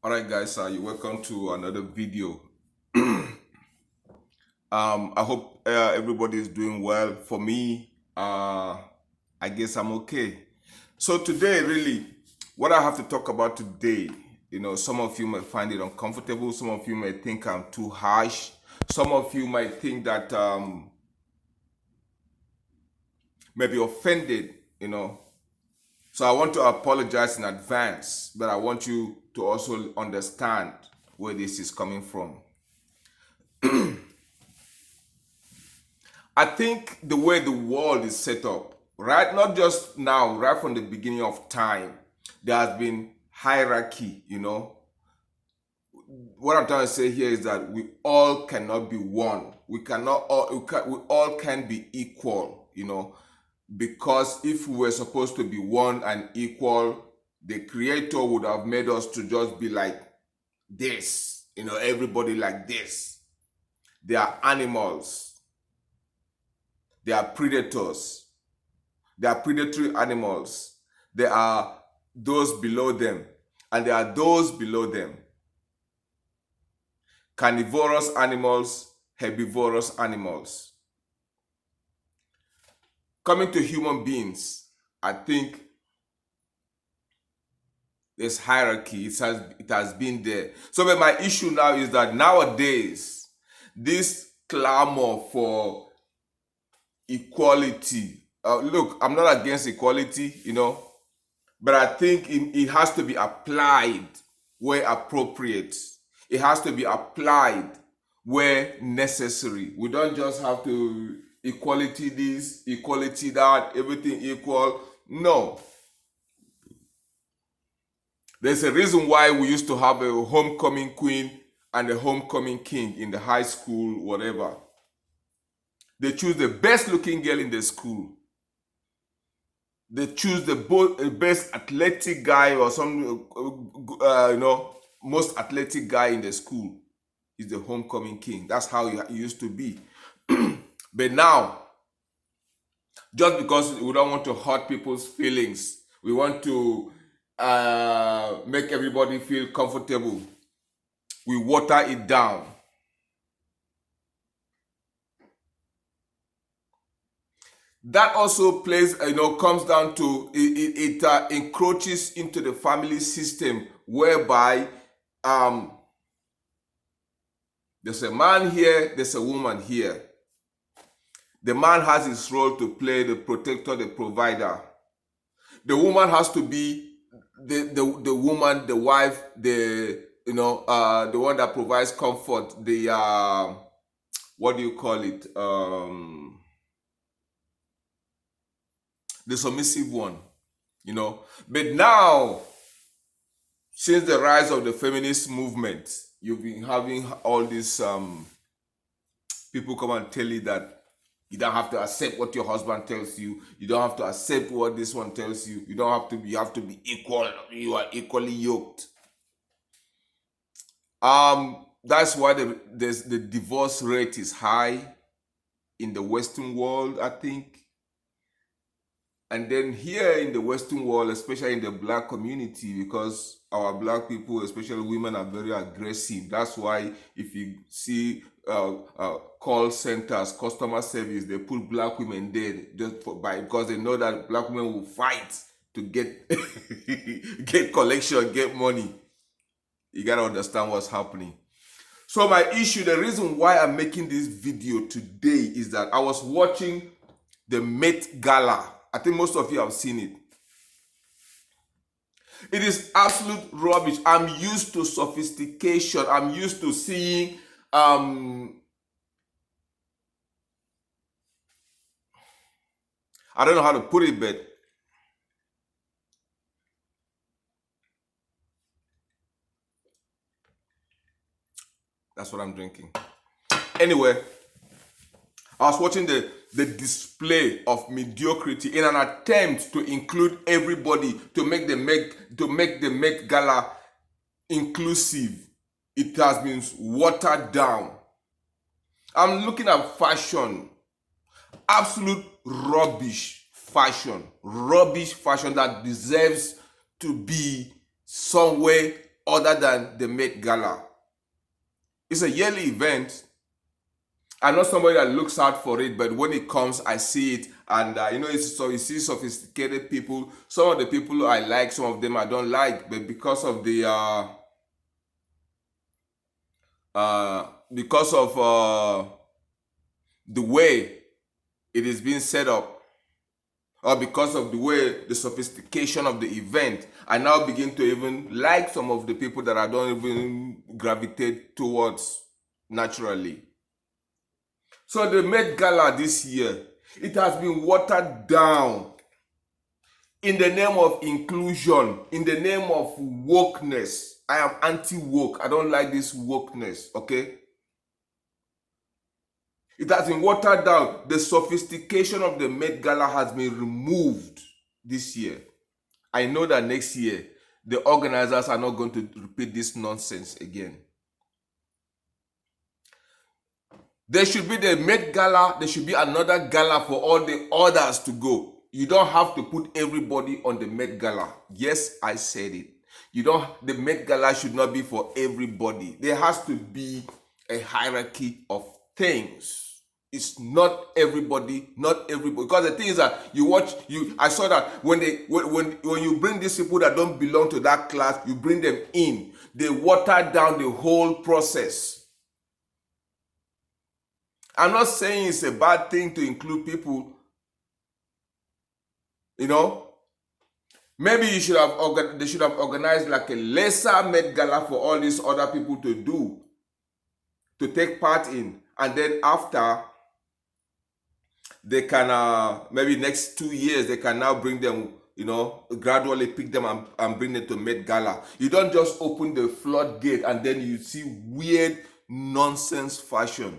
All right, guys, you're welcome to another video. I hope everybody is doing well. For me, I guess I'm okay. So today, really, what I have to talk about today, some of you might find it uncomfortable. Some of you may think I'm too harsh. Some of you might think that may be offended. So I want to apologize in advance, but I want you to also understand where this is coming from. I think the way the world is set up, right? Not just now, right from the beginning of time, there has been hierarchy. What I'm trying to say here is that we all cannot be one. We all can be equal. Because if we were supposed to be one and equal, the creator would have made us to just be like this, everybody like this. They are animals. They are predators. They are predatory animals. There are those below them, and there are those below them. Carnivorous animals, herbivorous animals. Coming to human beings, I think there's hierarchy. It has been there. So but my issue now is that nowadays, this clamor for equality. Look, I'm not against equality, but I think it has to be applied where appropriate. It has to be applied where necessary. We don't just have to equality this, equality that, everything equal. No. There's a reason why we used to have a homecoming queen and a homecoming king in the high school, whatever. They choose the best looking girl in the school. They choose the best athletic guy or some, most athletic guy in the school is the homecoming king. That's how it used to be. But now, just because we don't want to hurt people's feelings, we want to make everybody feel comfortable, we water it down. That also plays, comes down to it encroaches into the family system whereby there's a man here, there's a woman here. The man has his role to play, the protector, the provider. The woman has to be the woman, the wife, the one that provides comfort, the what do you call it? The submissive one, But now, since the rise of the feminist movement, you've been having all these people come and tell you that you don't have to accept what your husband tells you. You don't have to accept what this one tells you. You don't have to be. You have to be equal. You are equally yoked. That's why the divorce rate is high in the Western world, I think. And then here in the Western world, especially in the black community, because our black people, especially women, are very aggressive. That's why if you see call centers, customer service, they put black women there because they know that black women will fight to get get collection, get money. You gotta understand what's happening. So my issue, the reason why I'm making this video today is that I was watching the Met Gala. I think most of you have seen it. It is absolute rubbish. I'm used to sophistication. I'm used to seeing I don't know how to put it, but that's what I'm drinking. Anyway, I was watching the display of mediocrity in an attempt to include everybody, to make the Met Gala inclusive. It has been watered down. I'm looking at fashion, absolute rubbish fashion that deserves to be somewhere other than the Met Gala. It's a yearly event. I'm not somebody that looks out for it, but when it comes, I see it, and you see sophisticated people. Some of the people I like, some of them I don't like, but because of the way it is being set up, or because of the way the sophistication of the event, I now begin to even like some of the people that I don't even gravitate towards naturally. So the Met Gala this year, it has been watered down in the name of inclusion, in the name of wokeness. I am anti-woke. I don't like this wokeness, okay? It has been watered down. The sophistication of the Met Gala has been removed this year. I know that next year, the organizers are not going to repeat this nonsense again. There should be the Met Gala. There should be another gala for all the others to go. You don't have to put everybody on the Met Gala. Yes, I said it. The Met Gala should not be for everybody. There has to be a hierarchy of things. It's not everybody. Because the thing is that I saw that when you bring these people that don't belong to that class, you bring them in. They water down the whole process. I'm not saying it's a bad thing to include people, Maybe they should have organized like a lesser Met Gala for all these other people to take part in. And then after, they can, maybe next 2 years, they can now bring them, gradually pick them and bring them to Met Gala. You don't just open the floodgate and then you see weird nonsense fashion.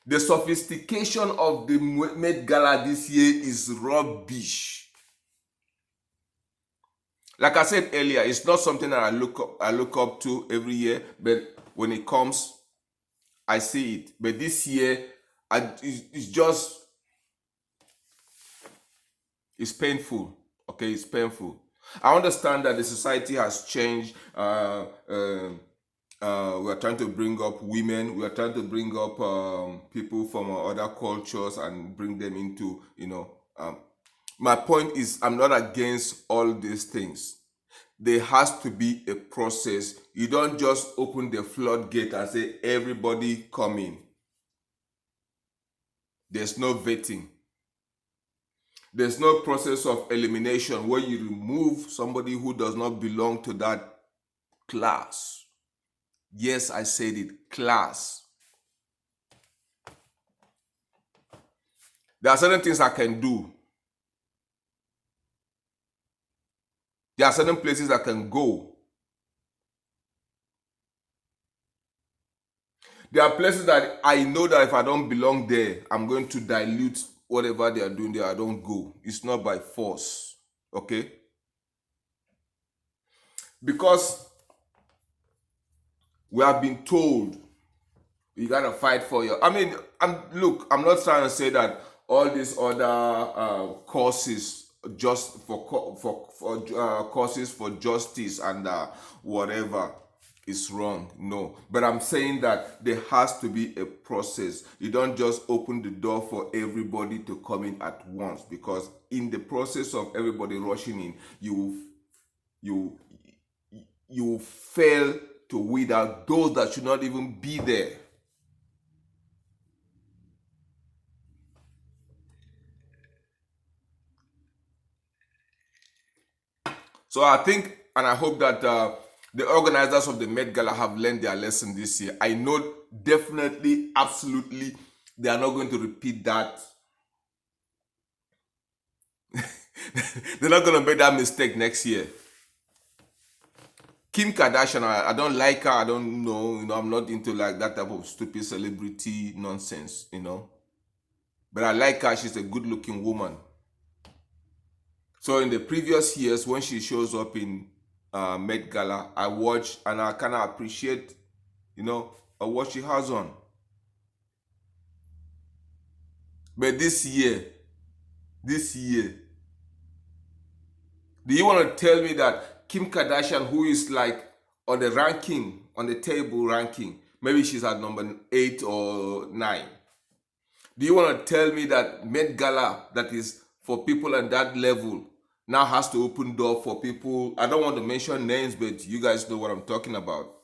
The sophistication of the Met Gala this year is rubbish. Like I said earlier, it's not something that I look up to every year, but when it comes, I see it. But this year, it's painful. Okay, it's painful. I understand that the society has changed. We are trying to bring up women. We are trying to bring up people from other cultures and bring them into, my point is, I'm not against all these things. There has to be a process. You don't just open the floodgate and say, everybody come in. There's no vetting. There's no process of elimination where you remove somebody who does not belong to that class. Yes, I said it, class. There are certain things I can do. There are certain places I can go. There are places that I know that if I don't belong there, I'm going to dilute whatever they are doing there. I don't go. It's not by force. Okay? Because we have been told you gotta fight for your. I'm not trying to say that all these other causes just for causes for justice and whatever is wrong. No, but I'm saying that there has to be a process. You don't just open the door for everybody to come in at once, because in the process of everybody rushing in, you fail to weed out those that should not even be there. So I think and I hope that the organizers of the Met Gala have learned their lesson this year. I know definitely, absolutely, they are not going to repeat that. They're not going to make that mistake next year. Kim Kardashian, I don't like her. I don't know. I'm not into like that type of stupid celebrity nonsense, But I like her. She's a good-looking woman. So in the previous years, when she shows up in Met Gala, I watch and I kind of appreciate, what she has on. But this year, do you want to tell me that Kim Kardashian, who is like on the ranking, on the table ranking, maybe she's at number 8 or 9. Do you want to tell me that Met Gala, that is for people at that level, now has to open door for people? I don't want to mention names, but you guys know what I'm talking about.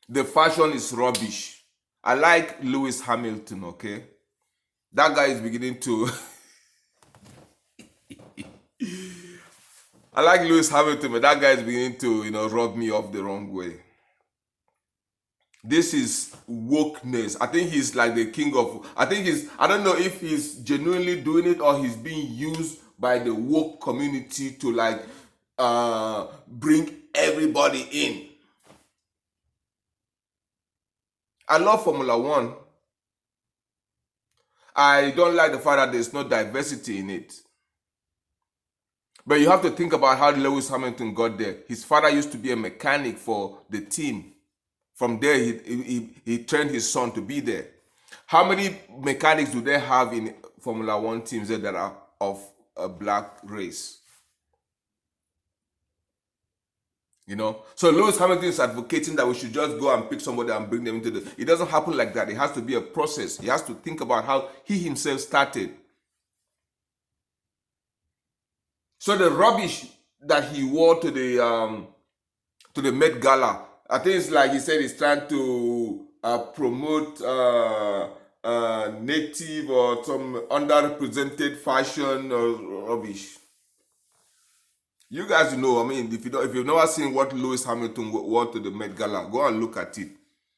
The fashion is rubbish. I like Lewis Hamilton, okay? That guy is beginning to... I like Lewis Hamilton, but that guy is beginning to, rub me off the wrong way. This is wokeness. I think he's like the king of... I don't know if he's genuinely doing it or he's being used by the woke community to like bring everybody in. I love Formula One. I don't like the fact that there's no diversity in it. But you have to think about how Lewis Hamilton got there. His father used to be a mechanic for the team. From there, he trained his son to be there. How many mechanics do they have in Formula One teams that are of a black race? So Lewis Hamilton is advocating that we should just go and pick somebody and bring them into the... It doesn't happen like that. It has to be a process. He has to think about how he himself started. So the rubbish that he wore to the Met Gala, I think it's like he said he's trying to promote native or some underrepresented fashion or rubbish. You guys know, if you've never seen what Lewis Hamilton wore to the Met Gala, go and look at it.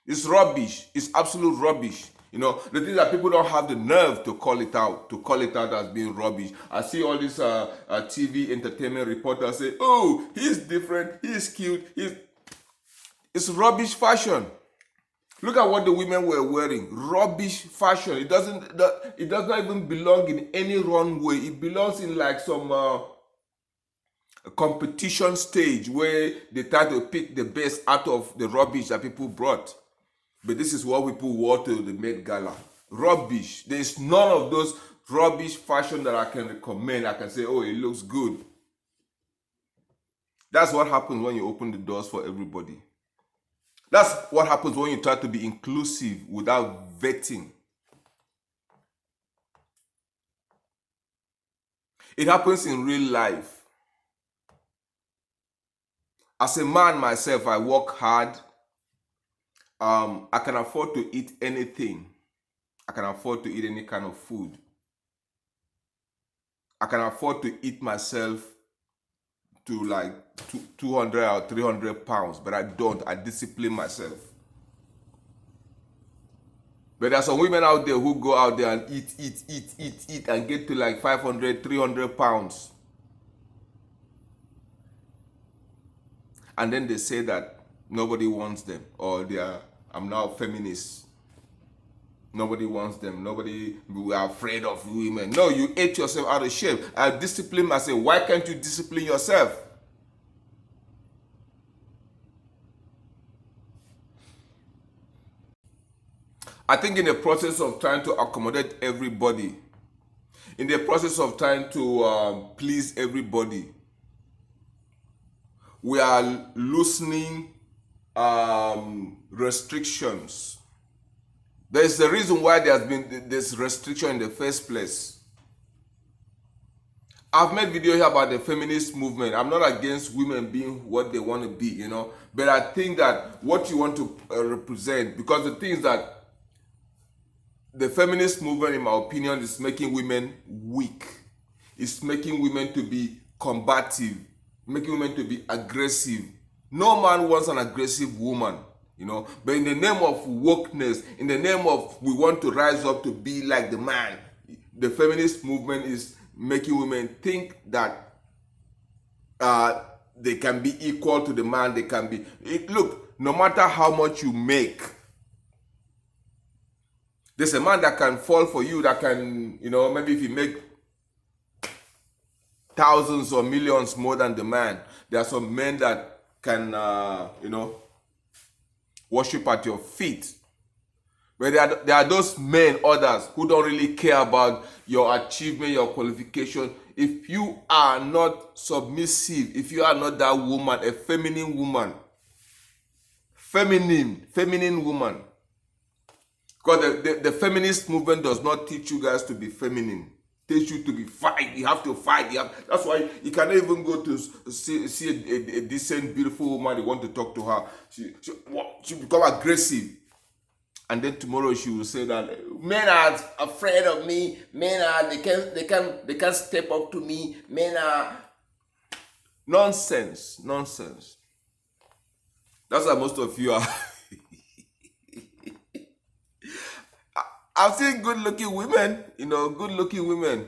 It's rubbish. It's absolute rubbish. The thing that people don't have the nerve to call it out as being rubbish. I see all these TV entertainment reporters say, "Oh, he's different, he's cute, It's rubbish fashion." Look at what the women were wearing. Rubbish fashion. It does not even belong in any runway. It belongs in like some a competition stage where they try to pick the best out of the rubbish that people brought. But this is what people wore to the Met Gala. Rubbish. There's none of those rubbish fashion that I can recommend. I can say, oh, it looks good. That's what happens when you open the doors for everybody. That's what happens when you try to be inclusive without vetting. It happens in real life. As a man myself, I work hard. I can afford to eat anything. I can afford to eat any kind of food. I can afford to eat myself to like 200 or 300 pounds, but I don't. I discipline myself. But there are some women out there who go out there and eat and get to like 500, 300 pounds. And then they say that nobody wants them, or I'm now feminist. Nobody wants them. We are afraid of women. No, you ate yourself out of shape. I discipline myself. Why can't you discipline yourself? I think in the process of trying to accommodate everybody, in the process of trying to please everybody, we are loosening restrictions. There's the reason why there has been this restriction in the first place. I've made video here about the feminist movement. I'm not against women being what they want to be, but I think that what you want to represent, because the thing is that the feminist movement, in my opinion, is making women weak. It's making women to be combative, making women to be aggressive. No man wants an aggressive woman, but in the name of wokeness, in the name of we want to rise up to be like the man, the feminist movement is making women think that they can be equal to the man. They can be... Look, no matter how much you make, there's a man that can fall for you, that can, maybe if you make thousands or millions more than the man, there are some men that can, worship at your feet. But there are those men, others, who don't really care about your achievement, your qualification. if you are not submissive, if you are not that woman, a feminine woman, feminine woman, because the feminist movement does not teach you guys to be feminine. Teach you to be fight. You have to fight. That's why you cannot even go to see a decent, beautiful woman. You want to talk to her. She become aggressive, and then tomorrow she will say that men are afraid of me. Men are they can't step up to me. Men are nonsense. That's why most of you are. I've seen good-looking women,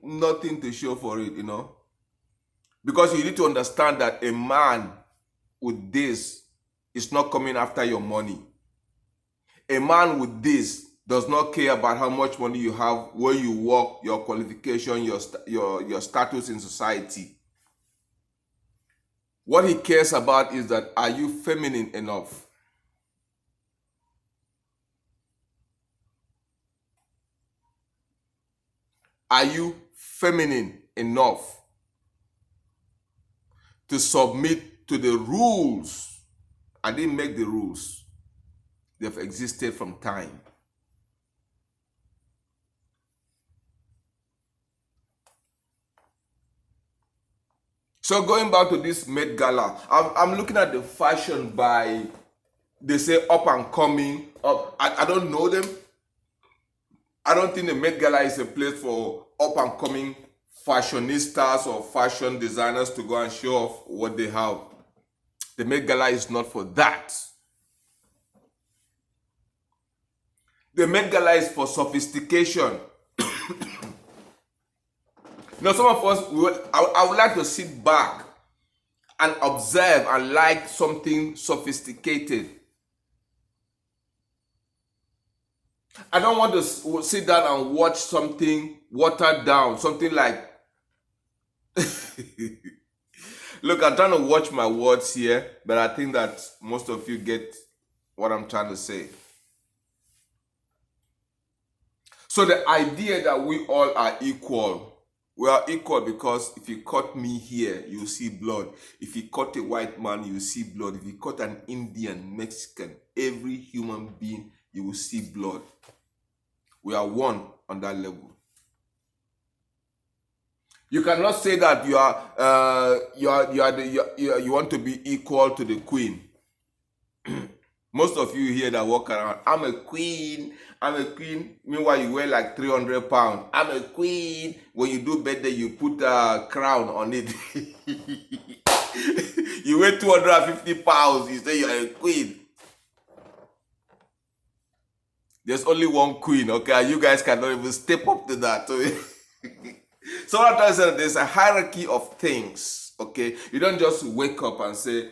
nothing to show for it, because you need to understand that a man with this is not coming after your money. A man with this does not care about how much money you have, where you work, your qualification, your status in society. What he cares about is that, are you feminine enough? Are you feminine enough to submit to the rules? I didn't make the rules. They've existed from time. So going back to this Met Gala, I'm looking at the fashion by, they say, up and coming. I don't know them. I don't think the Met Gala is a place for up and coming fashionistas or fashion designers to go and show off what they have. The Met Gala is not for that. The Met Gala is for sophistication. Some of us, I would like to sit back and observe and like something sophisticated. I don't want to sit down and watch something watered down, something like... Look, I'm trying to watch my words here, but I think that most of you get what I'm trying to say. So the idea that we all are equal, we are equal because if you cut me here, you see blood. If you cut a white man, you see blood. If you cut an Indian, Mexican, every human being, you will see blood. We are one on that level. You cannot say that you want to be equal to the queen. Most of you here that walk around, I'm a queen. Meanwhile, you weigh like 300 pounds. I'm a queen. When you do birthday, you put a crown on it. You weigh 250 pounds. You say you're a queen. There's only one queen, okay? You guys cannot even step up to that. So what I'm trying to say, there's a hierarchy of things, okay? You don't just wake up and say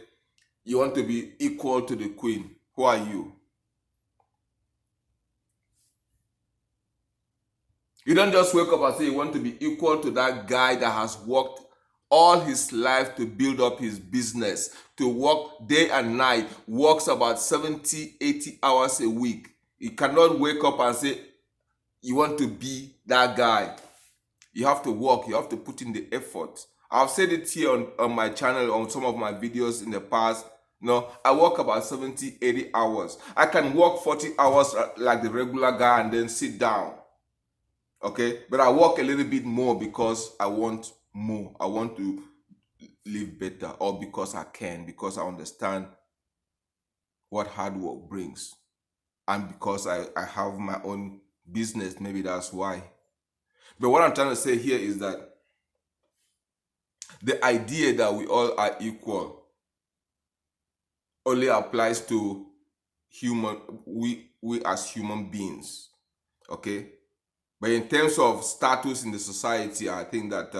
you want to be equal to the queen. Who are you? You don't just wake up and say you want to be equal to that guy that has worked all his life to build up his business, to work day and night, works about 70, 80 hours a week. You cannot wake up and say you want to be that guy. You have to work. You have to put in the effort. I've said it here on my channel, on some of my videos in the past. I work about 70, 80 hours. I can work 40 hours like the regular guy and then sit down. Okay? But I work a little bit more because I want more. I want to live better, or because I can, because I understand what hard work brings. And because I have my own business, maybe that's why. But what I'm trying to say here is that the idea that we all are equal only applies to we as human beings, okay? But in terms of status in the society, I think that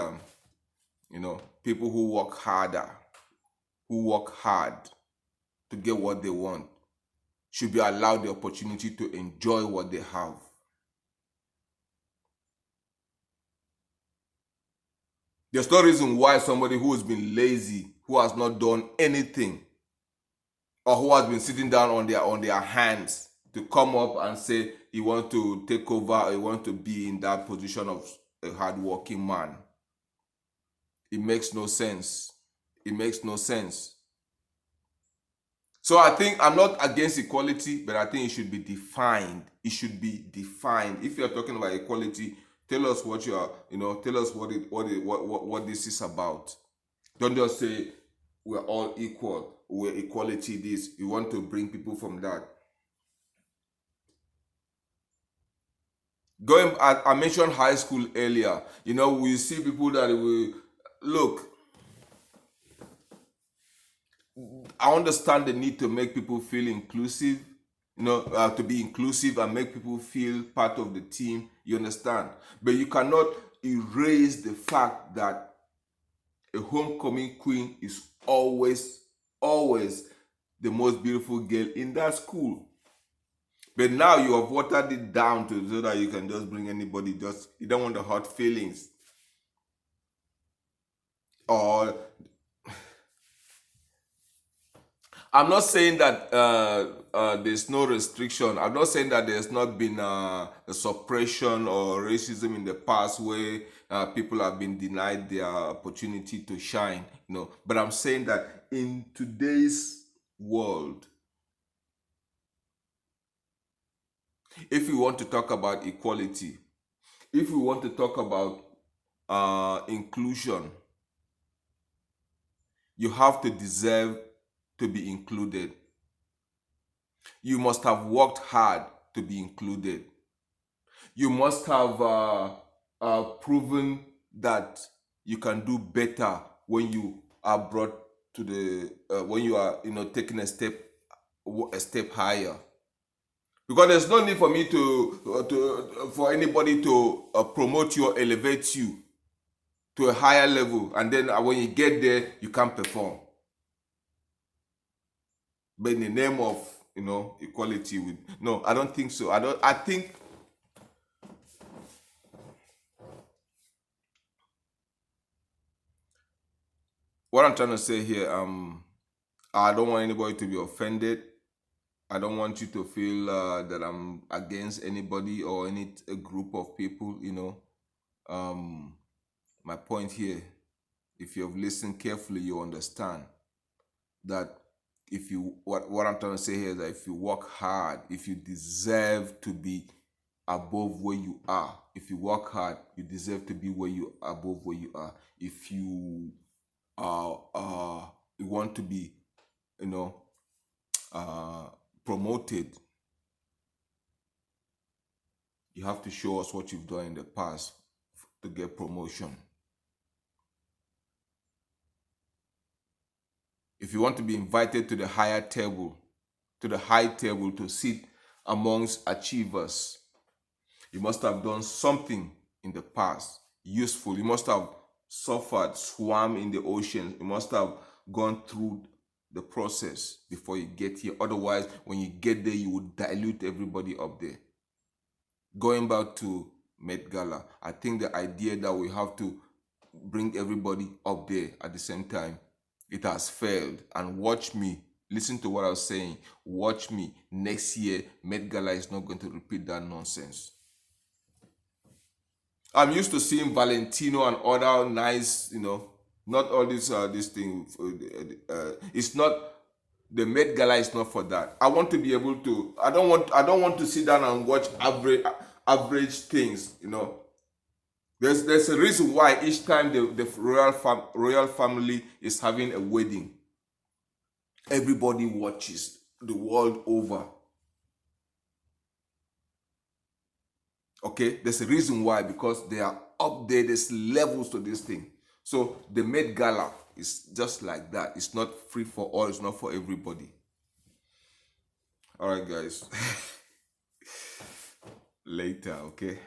people who work hard to get what they want should be allowed the opportunity to enjoy what they have. There's no reason why somebody who has been lazy, who has not done anything, or who has been sitting down on their hands, to come up and say he wants to take over, or he wants to be in that position of a hardworking man. It makes no sense. It makes no sense. So I think I'm not against equality, but I think it should be defined. It should be defined. If you're talking about equality, tell us what you are, tell us what this is about. Don't just say we're all equal, we're equality this. You want to bring people from that. I mentioned high school earlier. We see people that will look. I understand the need to make people feel inclusive, to be inclusive and make people feel part of the team. You understand? But you cannot erase the fact that a homecoming queen is always, always the most beautiful girl in that school. But now you have watered it down to so that you can just bring anybody. You don't want the hurt feelings. Or I'm not saying that there's no restriction. I'm not saying that there's not been a suppression or racism in the past where people have been denied their opportunity to shine. But I'm saying that in today's world, if we want to talk about equality, if we want to talk about inclusion, you have to deserve to be included. You must have worked hard to be included. You must have proven that you can do better when you are brought to when you are taking a step higher. Because there's no need for me for anybody to promote you or elevate you to a higher level, and then when you get there you can't perform. But in the name of equality, I don't think so. I think what I'm trying to say here, I don't want anybody to be offended. I don't want you to feel that I'm against anybody or a group of people. My point here, if you have listened carefully, you understand that what I'm trying to say here is that if you work hard, if you deserve to be above where you are, if you work hard, you deserve to be above where you are. If you you want to be, promoted, you have to show us what you've done in the past to get promotion. If you want to be invited to the high table to sit amongst achievers, you must have done something in the past useful. You must have suffered, swam in the ocean. You must have gone through the process before you get here. Otherwise, when you get there, you would dilute everybody up there. Going back to Met Gala, I think the idea that we have to bring everybody up there at the same time, it has failed. And watch me, listen to what I was saying. Watch me, next year, Met Gala is not going to repeat that nonsense. I'm used to seeing Valentino and other nice, not all this thing. It's not, the Met Gala is not for that. I want to be able to, I don't want to sit down and watch average things, There's a reason why each time the royal family is having a wedding, everybody watches the world over. Okay, there's a reason why, because they are up there. There's levels to this thing. So the Met Gala is just like that. It's not free for all. It's not for everybody. All right, guys. Later, okay.